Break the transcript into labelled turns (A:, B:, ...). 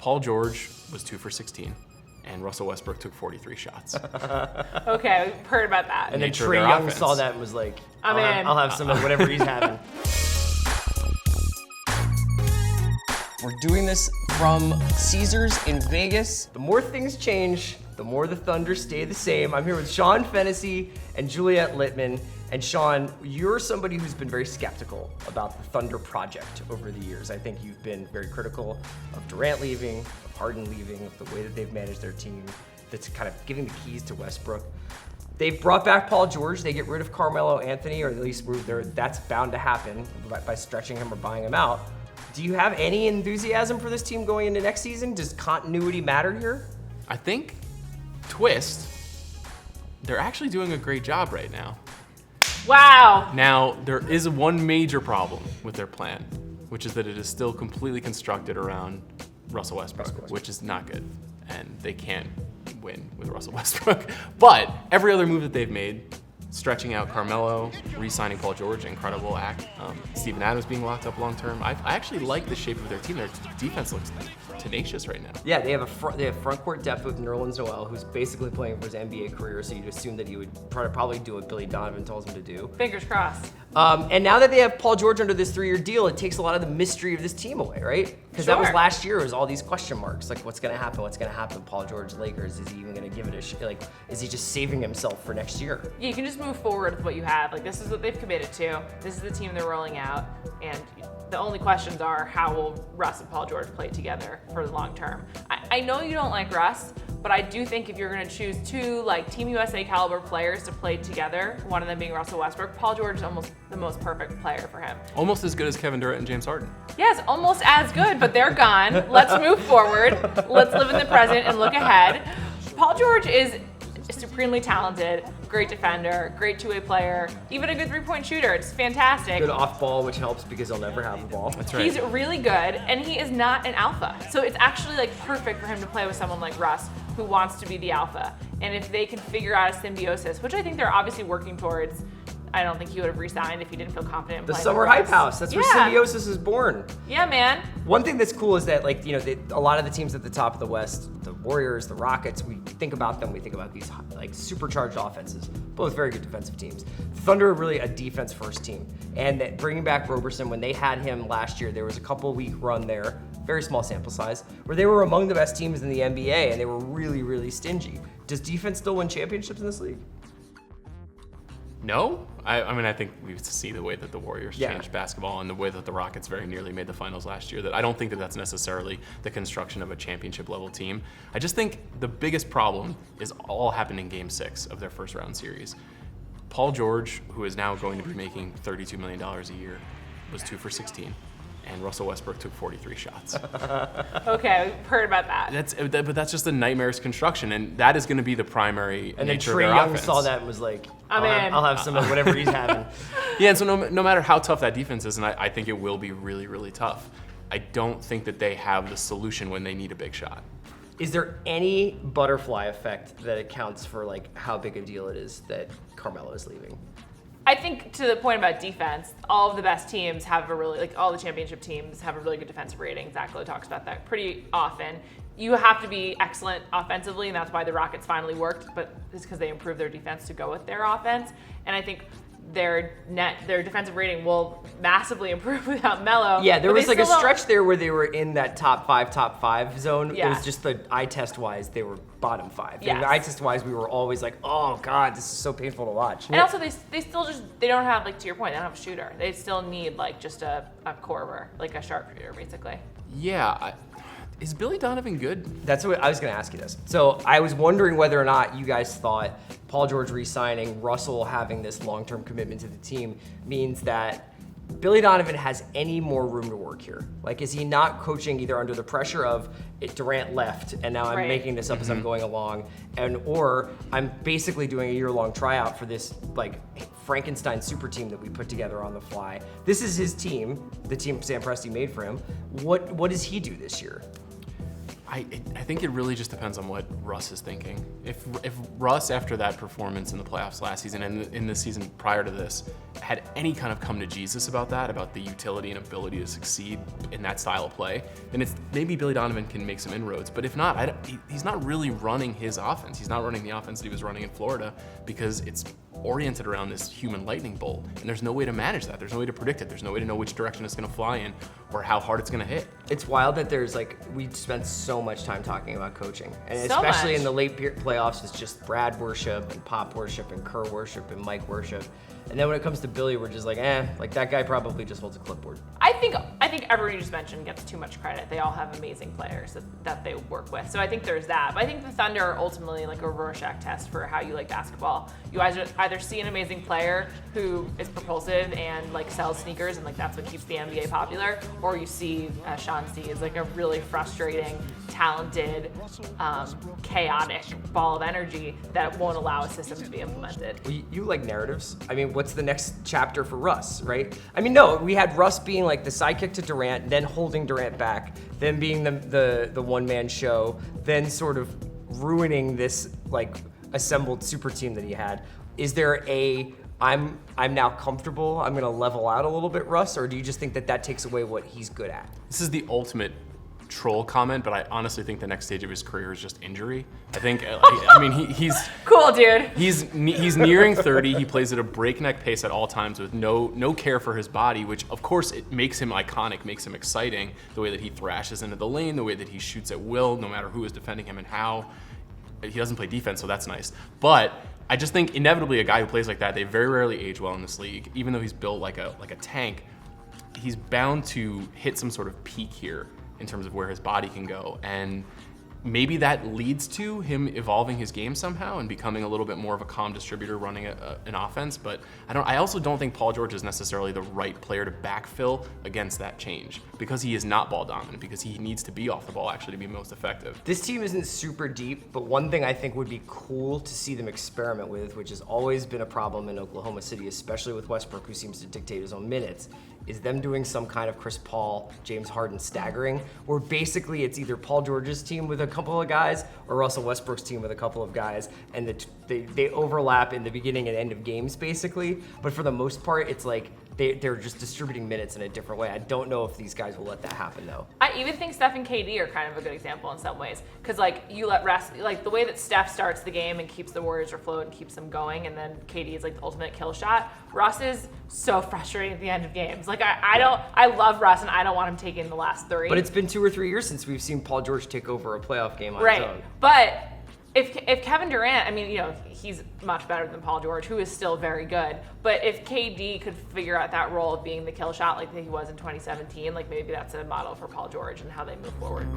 A: Paul George was 2 for 16, and Russell Westbrook took 43 shots.
B: Okay, we've heard about that.
C: And then
A: Nature of
C: Trae
A: their
C: Young
A: offense.
C: saw that and was like,
B: I'm in.
C: I'll have some of whatever he's having. We're doing this from Caesars in Vegas. The more things change, the more the Thunder stay the same. I'm here with Sean Fennessey and Juliet Litman. And Sean, you're somebody who's been very skeptical about the Thunder project over the years. I think you've been very critical of Durant leaving, of Harden leaving, of the way that they've managed their team, that's kind of giving the keys to Westbrook. They've brought back Paul George. They get rid of Carmelo Anthony, or at least that's bound to happen by stretching him or buying him out. Do you have any enthusiasm for this team going into next season? Does continuity matter here?
A: I think, twist, they're actually doing a great job right now.
B: Wow.
A: Now, there is one major problem with their plan, which is that it is still completely constructed around Russell Westbrook, which is not good. And they can't win with Russell Westbrook. But every other move that they've made, stretching out Carmelo, re-signing Paul George, incredible act. Steven Adams being locked up long term. I actually like the shape of their team. Their defense looks tenacious right now.
C: Yeah, they have front court depth with Nerlens Noel, who's basically playing for his NBA career, so you'd assume that he would probably do what Billy Donovan tells him to do.
B: Fingers crossed.
C: And now that they have Paul George under this 3-year deal, it takes a lot of the mystery of this team away, right? Because that was
B: Sure.
C: last year, it was all these question marks, like what's gonna happen, Paul George, Lakers, is he even gonna give it is he just saving himself for next year?
B: Yeah, you can just move forward with what you have. Like, this is what they've committed to. This is the team they're rolling out. And the only questions are, how will Russ and Paul George play together for the long term? I know you don't like Russ, but I do think if you're going to choose two like Team USA caliber players to play together, one of them being Russell Westbrook, Paul George is almost the most perfect player for him.
A: Almost as good as Kevin Durant and James Harden.
B: Yes, almost as good, but they're gone. Let's move forward. Let's live in the present and look ahead. Paul George is supremely talented, great defender, great two-way player, even a good three-point shooter. It's fantastic.
C: Good off ball, which helps because he'll never have the ball.
A: That's right.
B: He's really good, and he is not an alpha. So it's actually like perfect for him to play with someone like Russ, who wants to be the alpha. And if they can figure out a symbiosis, which I think they're obviously working towards, I don't think he would have resigned if he didn't feel confident in
C: The
B: playing
C: summer
B: with
C: hype
B: Russ.
C: house, that's where symbiosis is born.
B: Yeah, man.
C: One thing that's cool is that, a lot of the teams at the top of the West, the Warriors, the Rockets, we think about these supercharged offenses, both very good defensive teams. The Thunder are really a defense-first team, and that bringing back Roberson, when they had him last year, there was a couple-week run there, very small sample size, where they were among the best teams in the NBA, and they were really, really stingy. Does defense still win championships in this league?
A: No, I think we see the way that the Warriors
C: Yeah.
A: changed basketball and the way that the Rockets very nearly made the finals last year. That I don't think that that's necessarily the construction of a championship level team. I just think the biggest problem is all happened in Game 6 of their first round series. Paul George, who is now going to be making $32 million a year, was 2 for 16. And Russell Westbrook took 43 shots.
B: Okay, we've heard about that.
A: But that's just a nightmarish construction, and that is going to be the primary
C: And then
A: nature of
C: Trae
A: their
C: Young
A: offense.
C: saw that and was like,
B: I'm in.
C: I'll have some of whatever he's having.
A: Yeah, and so no matter how tough that defense is, and I think it will be really, really tough, I don't think that they have the solution when they need a big shot.
C: Is there any butterfly effect that accounts for how big a deal it is that Carmelo is leaving?
B: I think to the point about defense, all of the best teams have all the championship teams have a really good defensive rating. Zach Lowe talks about that pretty often. You have to be excellent offensively, and that's why the Rockets finally worked, but it's because they improved their defense to go with their offense. And I think their defensive rating will massively improve without Melo.
C: Yeah, there
B: but
C: was
B: they
C: a
B: still don't-
C: stretch there where they were in that top five zone. It
B: Yeah.
C: was just the eye test wise, they were bottom 5.
B: Yes.
C: The eye test wise, we were always like, oh God, this is so painful to watch.
B: And also, they still they don't have, to your point, they don't have a shooter. They still need just a corer, a sharpshooter, basically.
A: Yeah, is Billy Donovan good?
C: That's what I was going to ask you this. So I was wondering whether or not you guys thought Paul George re-signing, Russell having this long-term commitment to the team means that Billy Donovan has any more room to work here. Is he not coaching either under the pressure of Durant left and now I'm
B: Right.
C: making this up as I'm going along, or I'm basically doing a year-long tryout for this Frankenstein super team that we put together on the fly. This is his team, the team Sam Presti made for him. What does he do this year?
A: I think it really just depends on what Russ is thinking. If Russ, after that performance in the playoffs last season and in the season prior to this, had any kind of come to Jesus about that, about the utility and ability to succeed in that style of play, then it's maybe Billy Donovan can make some inroads. But if not, he's not really running his offense. He's not running the offense that he was running in Florida because it's oriented around this human lightning bolt, and there's no way to manage that. There's no way to predict it. There's no way to know which direction it's going to fly in or how hard it's going to hit.
C: It's wild that there's we spent so much time talking about coaching, and
B: So
C: especially
B: much.
C: in the late playoffs, it's just Brad worship and Pop worship and Kerr worship and Mike worship. And then when it comes to Billy, we're just that guy probably just holds a clipboard.
B: I think everyone you just mentioned gets too much credit. They all have amazing players that they work with. So I think there's that. But I think the Thunder are ultimately like a Rorschach test for how you like basketball. You either see an amazing player who is propulsive and sells sneakers and that's what keeps the NBA popular, or you see Sean C is a really frustrating, talented, chaotic ball of energy that won't allow a system to be implemented.
C: Well, you like narratives. I mean, what's the next chapter for Russ, right? I mean, no, we had Russ being the sidekick to Durant, then holding Durant back, then being the one-man show, then sort of ruining this assembled super team that he had. Is there I'm now comfortable, I'm gonna level out a little bit, Russ, or do you just think that takes away what he's good at?
A: This is the ultimate troll comment, but I honestly think the next stage of his career is just injury. I think, he's
B: Cool, dude.
A: He's nearing 30. He plays at a breakneck pace at all times with no care for his body, which of course it makes him iconic, makes him exciting. The way that he thrashes into the lane, the way that he shoots at will, no matter who is defending him and how. He doesn't play defense, so that's nice. But I just think inevitably a guy who plays like that, they very rarely age well in this league. Even though he's built like a tank, he's bound to hit some sort of peak here in terms of where his body can go. And maybe that leads to him evolving his game somehow and becoming a little bit more of a calm distributor running an offense. But I also don't think Paul George is necessarily the right player to backfill against that change, because he is not ball dominant, because he needs to be off the ball actually to be most effective.
C: This team isn't super deep, but one thing I think would be cool to see them experiment with, which has always been a problem in Oklahoma City, especially with Westbrook, who seems to dictate his own minutes, is them doing some kind of Chris Paul, James Harden staggering, where basically it's either Paul George's team with a couple of guys or Russell Westbrook's team with a couple of guys, and they overlap in the beginning and end of games basically, but for the most part it's they're just distributing minutes in a different way. I don't know if these guys will let that happen though.
B: I even think Steph and KD are kind of a good example in some ways, because you let Russ, the way that Steph starts the game and keeps the Warriors afloat and keeps them going, and then KD is the ultimate kill shot. Russ is so frustrating at the end of games. I love Russ and I don't want him taking the last three.
C: But it's been 2 or 3 years since we've seen Paul George take over a playoff game on his
B: right,
C: own.
B: but if Kevin Durant, he's much better than Paul George, who is still very good. But if KD could figure out that role of being the kill shot like he was in 2017, maybe that's a model for Paul George and how they move forward.